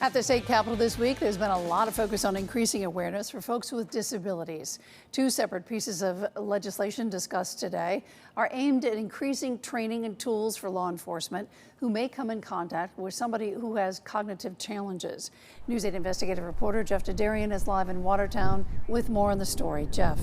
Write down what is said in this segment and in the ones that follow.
At the state capitol this week, there's been a lot of focus on increasing awareness for folks with disabilities. Two separate pieces of legislation discussed today are aimed at increasing training and tools for law enforcement who may come in contact with somebody who has cognitive challenges. News 8 investigative reporter Jeff Dedarian is live in Watertown with more on the story. Jeff.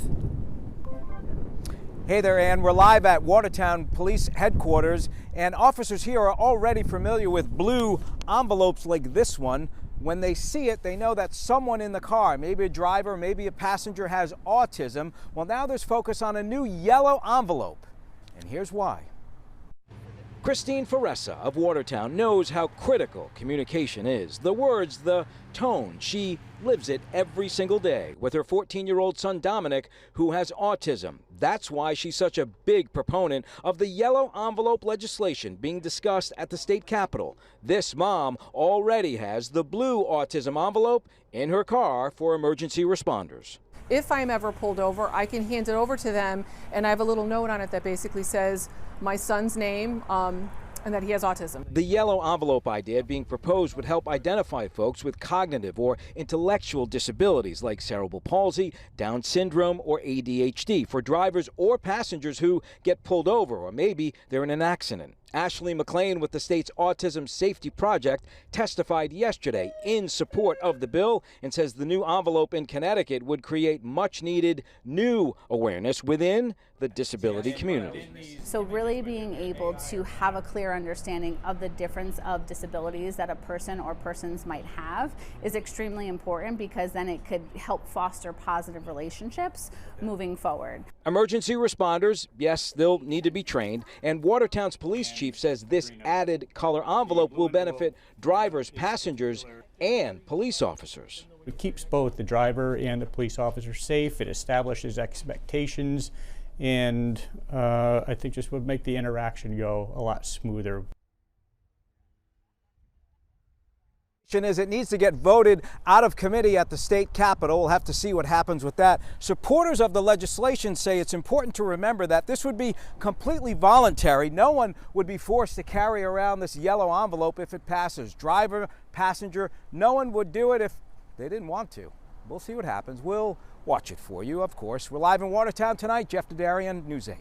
Hey there, Ann. We're live at Watertown Police Headquarters, and officers here are already familiar with blue envelopes like this one. When they see it, they know that someone in the car, maybe a driver, maybe a passenger, has autism. Well, now there's focus on a new yellow envelope, and here's why. Christine Foressa of Watertown knows how critical communication is. The words, the tone, she lives it every single day with her 14-year-old son Dominic, who has autism. That's why she's such a big proponent of the yellow envelope legislation being discussed at the state capitol. This mom already has the blue autism envelope in her car for emergency responders. If I'm ever pulled over, I can hand it over to them, and I have a little note on it that basically says my son's name and that he has autism. The yellow envelope idea being proposed would help identify folks with cognitive or intellectual disabilities like cerebral palsy, Down syndrome, or ADHD for drivers or passengers who get pulled over, or maybe they're in an accident. Ashley McLean with the state's Autism Safety Project testified yesterday in support of the bill and says the new envelope in Connecticut would create much needed new awareness within the disability community. So really being able to have a clear understanding of the difference of disabilities that a person or persons might have is extremely important, because then it could help foster positive relationships moving forward. Emergency responders, yes, they'll need to be trained, and Watertown's police chief says this added color envelope will benefit drivers, passengers, and police officers. It keeps both the driver and the police officer safe. It establishes expectations, and I think just would make the interaction go a lot smoother. Is it needs to get voted out of committee at the state capitol. We'll have to see what happens with that. Supporters of the legislation say it's important to remember that this would be completely voluntary. No one would be forced to carry around this yellow envelope if it passes. Driver, passenger, no one would do it if they didn't want to. We'll see what happens. We'll watch it for you, of course. We're live in Watertown tonight. Jeff Dedarian, News 8.